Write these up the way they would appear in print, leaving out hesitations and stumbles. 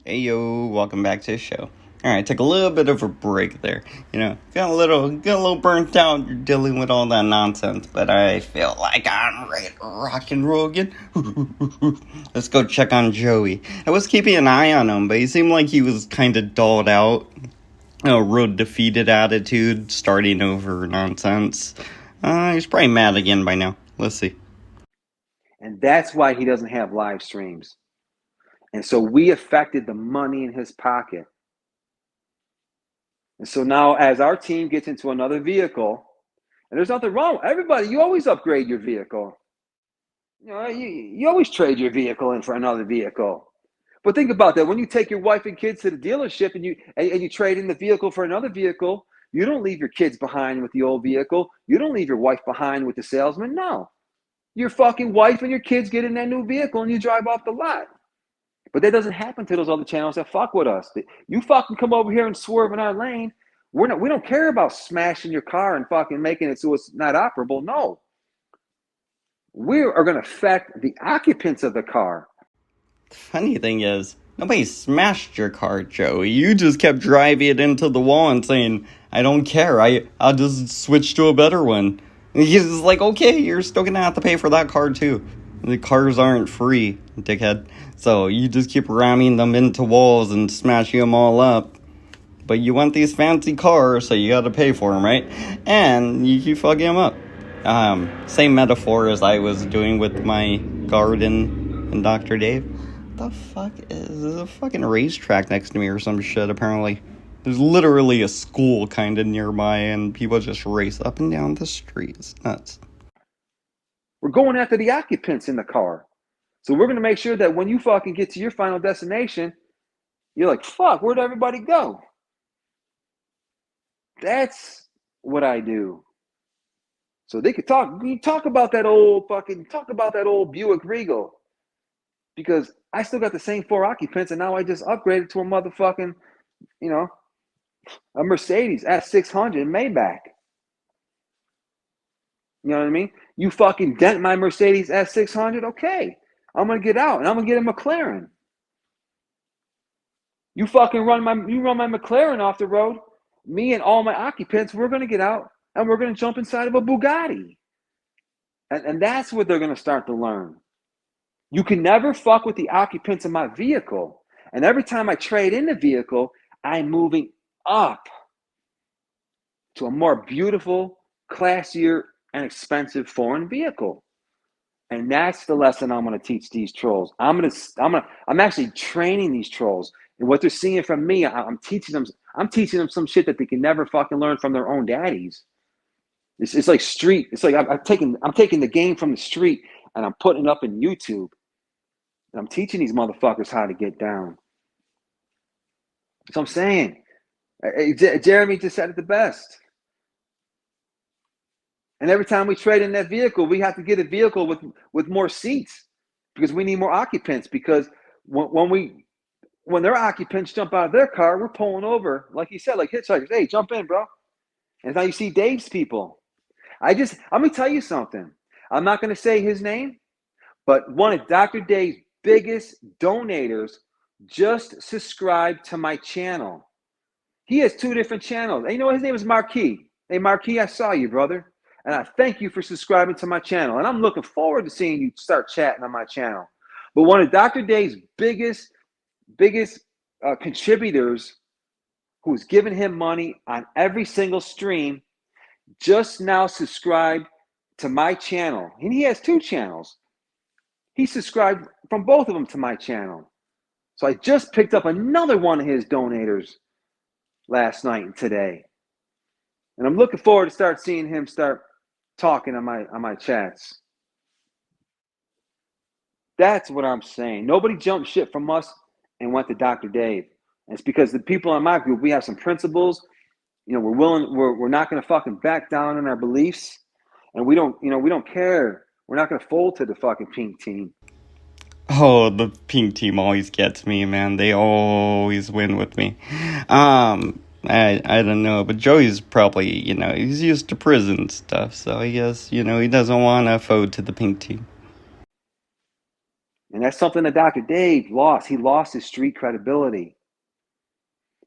Hey yo, welcome back to the show. Alright, took a little bit of a break there. Got a little burnt out dealing with all that nonsense, but I feel like I'm ready to rock and roll again. Let's go check on Joey. I was keeping an eye on him, but he seemed like he was kinda dulled out. Real defeated attitude, starting over nonsense. He's probably mad again by now. Let's see. And that's why he doesn't have live streams. And so we affected the money in his pocket. And so now, as our team gets into another vehicle, and there's nothing wrong. Everybody, you always upgrade your vehicle. You always trade your vehicle in for another vehicle. But think about that. When you take your wife and kids to the dealership and you trade in the vehicle for another vehicle, you don't leave your kids behind with the old vehicle. You don't leave your wife behind with the salesman. No. Your fucking wife and your kids get in that new vehicle and you drive off the lot. But that doesn't happen to those other channels that fuck with us. You fucking come over here and swerve in our lane. We don't care about smashing your car and fucking making it so it's not operable. No. We are going to affect the occupants of the car. The funny thing is, nobody smashed your car, Joey. You just kept driving it into the wall and saying, I don't care, I'll just switch to a better one. And he's just like, okay, you're still gonna have to pay for that car too. The cars aren't free, dickhead. So you just keep ramming them into walls and smashing them all up. But you want these fancy cars, so you gotta pay for them, right? And you keep fucking them up. Same metaphor as I was doing with my garden and Dr. Dave. The fuck is there's a fucking racetrack next to me or some shit, apparently. There's literally a school kind of nearby, and people just race up and down the street. It's nuts. We're going after the occupants in the car. So we're going to make sure that when you fucking get to your final destination, you're like, fuck, where'd everybody go? That's what I do. So they could talk about that old Buick Regal. Because I still got the same 4 occupants, and now I just upgraded to a motherfucking, a Mercedes S600 Maybach. You know what I mean? You fucking dent my Mercedes S600, okay. I'm gonna get out and I'm gonna get a McLaren. You fucking run my McLaren off the road. Me and all my occupants, we're gonna get out and we're gonna jump inside of a Bugatti. And that's what they're gonna start to learn. You can never fuck with the occupants of my vehicle. And every time I trade in the vehicle, I'm moving up to a more beautiful, classier, and expensive foreign vehicle. And that's the lesson I'm going to teach these trolls. I'm actually training these trolls. And what they're seeing from me, I'm teaching them some shit that they can never fucking learn from their own daddies. It's like street. It's like I'm taking the game from the street and I'm putting it up in YouTube. And I'm teaching these motherfuckers how to get down. So I'm saying. Jeremy just said it the best. And every time we trade in that vehicle, we have to get a vehicle with more seats because we need more occupants. Because when their occupants jump out of their car, we're pulling over, like you said, like hitchhikers. Hey, jump in, bro. And now you see Dave's people. I'm gonna tell you something. I'm not gonna say his name, but one of Dr. Dave's biggest donators just subscribed to my channel. He has 2 different channels. And you know what? His name is Marquis. Hey, Marquis, I saw you, brother. And I thank you for subscribing to my channel. And I'm looking forward to seeing you start chatting on my channel. But one of Dr. Dave's biggest contributors, who's given him money on every single stream, just now subscribed to my channel. And he has 2 channels. He subscribed from both of them to my channel. So I just picked up another one of his donators last night and today. And I'm looking forward to start seeing him start talking on my chats. That's what I'm saying. Nobody jumped shit from us and went to Dr. Dave. And it's because the people in my group, we have some principles. We're not going to fucking back down on our beliefs. And we don't care. We're not going to fold to the fucking pink team. Oh, the pink team always gets me, man. They always win with me. I don't know, but Joey's probably, he's used to prison stuff, so I guess, he doesn't want to fold to the pink team. And that's something that Dr. Dave lost. He lost his street credibility.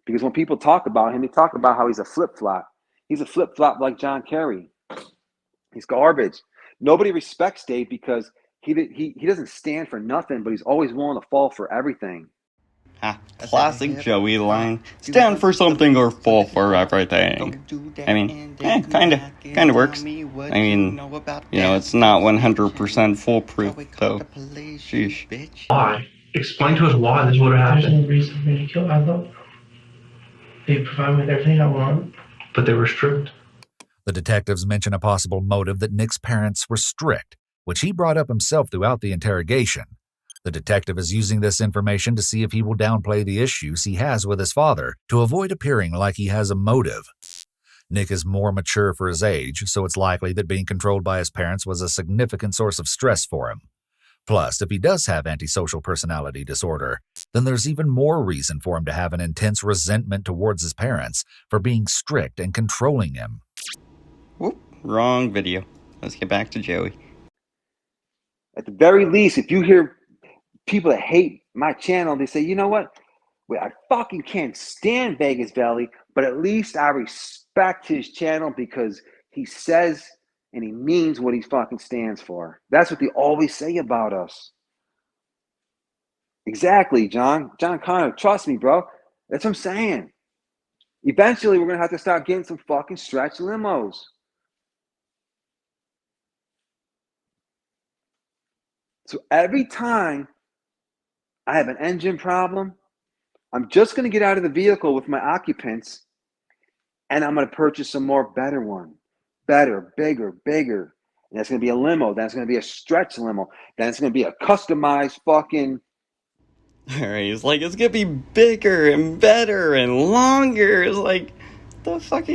Because when people talk about him, they talk about how he's a flip-flop. He's a flip-flop like John Kerry. He's garbage. Nobody respects Dave because he doesn't stand for nothing, but he's always willing to fall for everything. Classic Joey line. Stand for something or fall for everything. I mean, kind of works. I mean, it's not 100% foolproof, though. Sheesh. Why? Explain to us why this would have There's no happened. reason for me to kill. I love them. They provide me with everything I want. But they were strict. The detectives mention a possible motive that Nick's parents were strict, which he brought up himself throughout the interrogation. The detective is using this information to see if he will downplay the issues he has with his father to avoid appearing like he has a motive. Nick is more mature for his age, so it's likely that being controlled by his parents was a significant source of stress for him. Plus, if he does have antisocial personality disorder, then there's even more reason for him to have an intense resentment towards his parents for being strict and controlling him. Whoop, wrong video. Let's get back to Joey. At the very least, if you hear people that hate my channel, they say, you know what? Wait, I fucking can't stand Vegas Valley, but at least I respect his channel because he says and he means what he fucking stands for. That's what they always say about us. Exactly, John. John Connor, trust me, bro. That's what I'm saying. Eventually, we're going to have to start getting some fucking stretch limos. So every time I have an engine problem, I'm just going to get out of the vehicle with my occupants and I'm going to purchase some more better one. Better, bigger. And that's going to be a limo. That's going to be a stretch limo. Then it's going to be a customized fucking... Alright, he's like, it's gonna be bigger and better and longer. It's like, the fuck are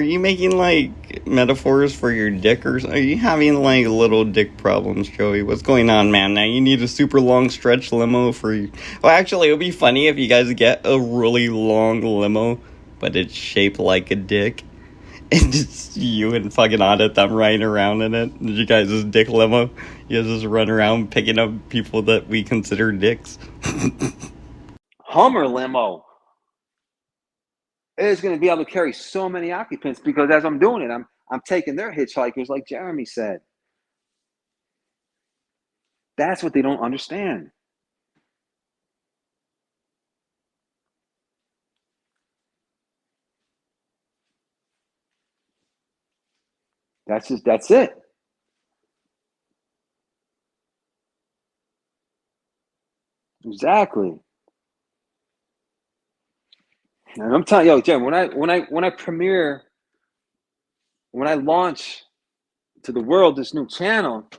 you making, like, metaphors for your dick or something? Are you having, like, little dick problems, Joey? What's going on, man? Now you need a super long stretch limo for you. Well, actually, it would be funny if you guys get a really long limo, but it's shaped like a dick. And it's you and fucking Audit them riding around in it. You guys' dick limo. You guys just run around picking up people that we consider dicks. Hummer limo is going to be able to carry so many occupants because as I'm doing it, I'm taking their hitchhikers like Jeremy said. That's what they don't understand. That's it. Exactly. And I'm telling you, Jeremy, when I launch to the world this new channel,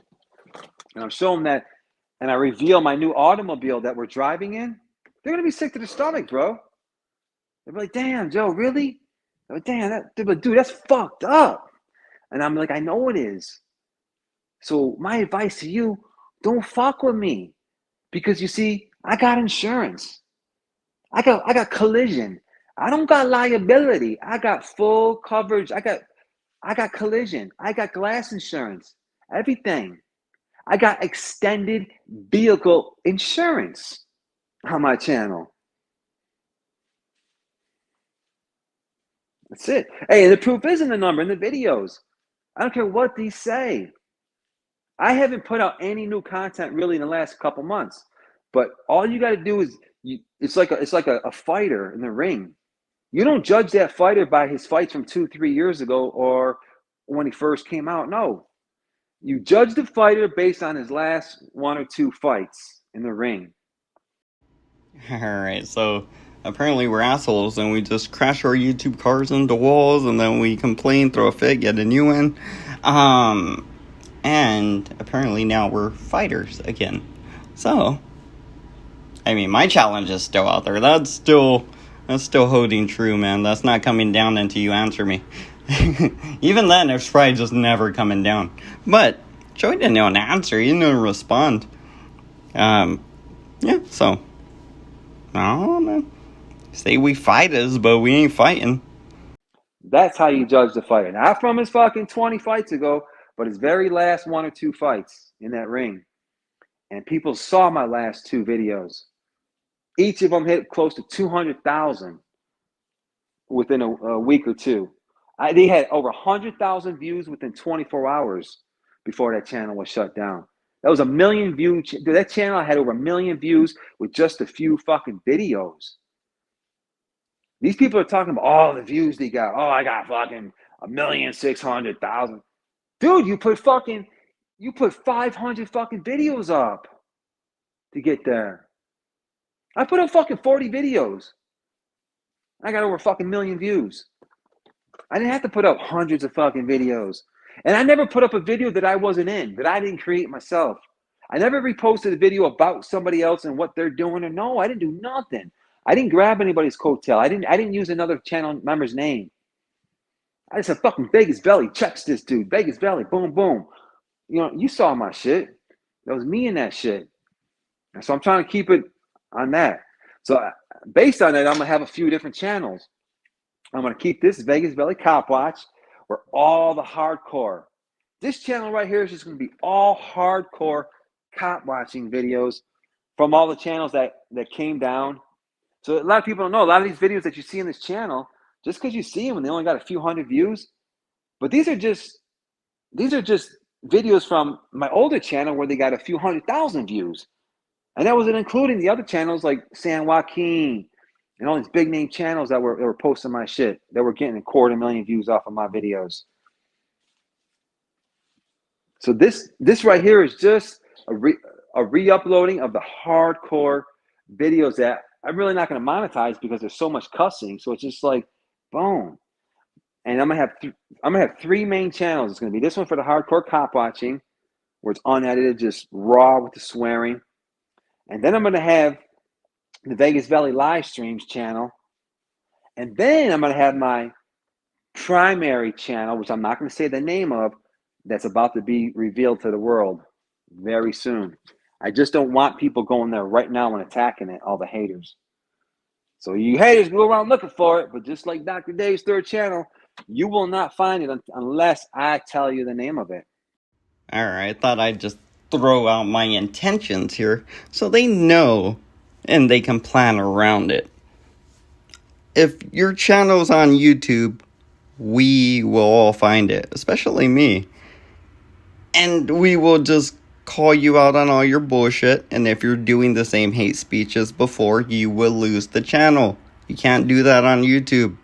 and I'm showing that, and I reveal my new automobile that we're driving in, they're gonna be sick to the stomach, bro. They're like, "Damn, Joe, really?" They're like, "Damn, they're like, dude, that's fucked up." And I'm like, "I know it is." So my advice to you: don't fuck with me, because you see, I got insurance. I got collision. I don't got liability. I got full coverage. I got collision. I got glass insurance. Everything. I got extended vehicle insurance on my channel. That's it. Hey, and the proof is in the number, in the videos. I don't care what these say. I haven't put out any new content really in the last couple months. But all you got to do is, it's like a fighter in the ring. You don't judge that fighter by his fights from 2-3 years ago or when he first came out. No. You judge the fighter based on his last 1 or 2 fights in the ring. Alright, so apparently we're assholes and we just crash our YouTube cars into walls and then we complain, throw a fit, get a new one. And apparently now we're fighters again. So, I mean, my challenge is still out there. That's still holding true, man. That's not coming down until you answer me. Even then, it's probably just never coming down. But Joey didn't know an answer. He didn't respond. Yeah, so. Oh, man. Say we fighters, but we ain't fighting. That's how you judge the fighter. Not from his fucking 20 fights ago, but his very last 1 or 2 fights in that ring. And people saw my last 2 videos. Each of them hit close to 200,000 within a week or two. They had over 100,000 views within 24 hours before that channel was shut down. That was a million view. That channel had over 1 million views with just a few fucking videos. These people are talking about all the views they got. Oh, I got fucking 1,600,000. Dude, you put 500 fucking videos up to get there. I put up fucking 40 videos. I got over fucking 1 million views. I didn't have to put up hundreds of fucking videos. And I never put up a video that I wasn't in, that I didn't create myself. I never reposted a video about somebody else and what they're doing. Or no, I didn't do nothing. I didn't grab anybody's coattail. I didn't use another channel member's name. I just said, fucking Vegas Belly, checks this dude. Vegas Belly, boom, boom. You know, you saw my shit. That was me in that shit. And so I'm trying to keep it on that. So based on that, I'm going to have a few different channels. I'm going to keep this Vegas Belly Cop Watch, where all the hardcore. This channel right here is just going to be all hardcore cop watching videos from all the channels that came down. So a lot of people don't know, a lot of these videos that you see in this channel, just because you see them and they only got a few hundred views, but these are just videos from my older channel where they got a few 100,000 views. And that wasn't including the other channels like San Joaquin and all these big name channels that were posting my shit, that were getting 250,000 views off of my videos. So this right here is just a re-uploading of the hardcore videos that I'm really not going to monetize because there's so much cussing. So it's just like, boom. And I'm gonna have 3 main channels. It's gonna be this one for the hardcore cop watching, where it's unedited, just raw with the swearing. And then I'm gonna have the Vegas Valley live streams channel. And then I'm gonna have my primary channel, which I'm not gonna say the name of, that's about to be revealed to the world very soon. I just don't want people going there right now and attacking it, all the haters. So you haters go around looking for it, but just like Dr. Dave's 3rd channel, you will not find it unless I tell you the name of it. Alright, I thought I'd just throw out my intentions here so they know and they can plan around it. If your channel's on YouTube, we will all find it, especially me. And we will just call you out on all your bullshit, and if you're doing the same hate speech as before, you will lose the channel. You can't do that on YouTube.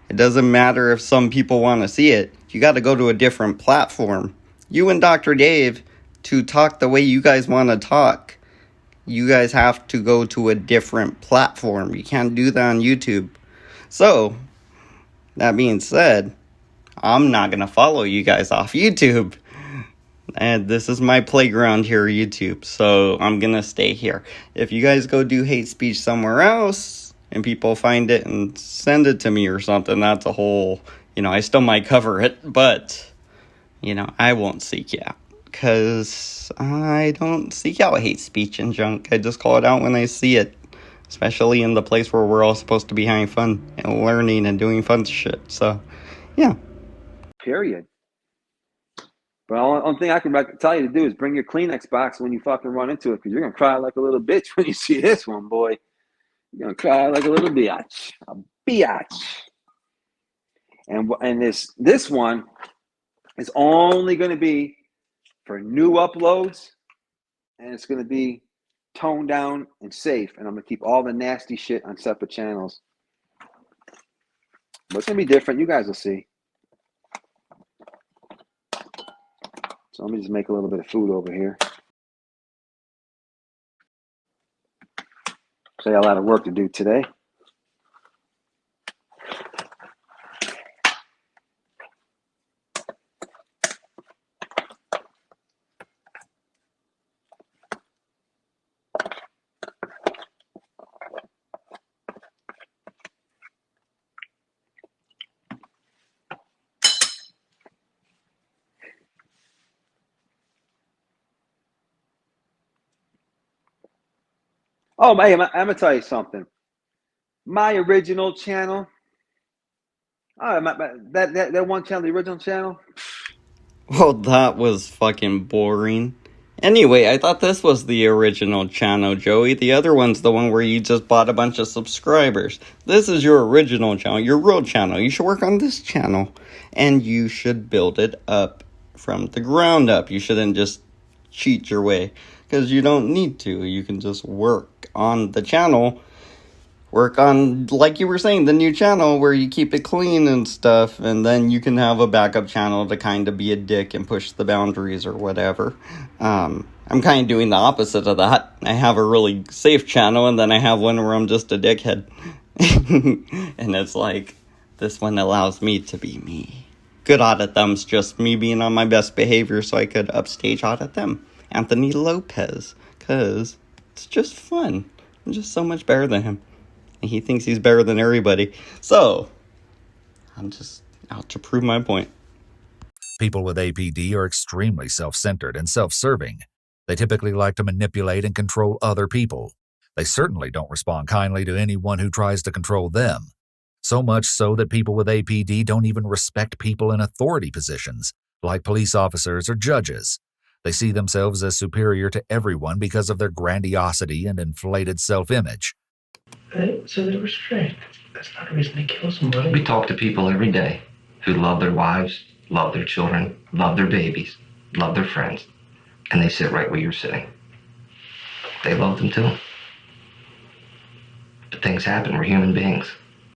It doesn't matter if some people want to see it. You got to go to a different platform. You and Dr. Dave, to talk the way you guys want to talk, you guys have to go to a different platform. You can't do that on YouTube. So, that being said, I'm not going to follow you guys off YouTube. And this is my playground here, YouTube, so I'm gonna stay here. If you guys go do hate speech somewhere else, and people find it and send it to me or something, that's a whole, I still might cover it, but, I won't seek you out. Because I don't seek out hate speech and junk. I just call it out when I see it. Especially in the place where we're all supposed to be having fun and learning and doing fun shit, so, yeah. Period. But the only thing I can tell you to do is bring your Kleenex box when you fucking run into it, because you're going to cry like a little bitch when you see this one, boy. You're going to cry like a little biatch. A biatch. And this one is only going to be for new uploads, and it's going to be toned down and safe, and I'm going to keep all the nasty shit on separate channels. But it's going to be different. You guys will see. So let me just make a little bit of food over here. So I got a lot of work to do today. Oh, hey, I'm gonna tell you something. My original channel, that one channel, the original channel. Well, that was fucking boring. Anyway, I thought this was the original channel, Joey. The other one's the one where you just bought a bunch of subscribers. This is your original channel, your real channel. You should work on this channel. And you should build it up from the ground up. You shouldn't just cheat your way, because you don't need to. You can just work on the channel. Work on, like you were saying, the new channel where you keep it clean and stuff, and then you can have a backup channel to kind of be a dick and push the boundaries or whatever. I'm kind of doing the opposite of that. I have a really safe channel, and then I have one where I'm just a dickhead. And it's like, this one allows me to be me. Good audit them's just me being on my best behavior so I could upstage audit them. Anthony Lopez, because it's just fun. I'm just so much better than him. And he thinks he's better than everybody. So, I'm just out to prove my point. People with APD are extremely self-centered and self-serving. They typically like to manipulate and control other people. They certainly don't respond kindly to anyone who tries to control them. So much so that people with APD don't even respect people in authority positions, like police officers or judges. They see themselves as superior to everyone because of their grandiosity and inflated self-image. So they were strict. That's not a reason to kill somebody. We talk to people every day who love their wives, love their children, love their babies, love their friends, and they sit right where you're sitting. They love them too. But things happen. We're human beings.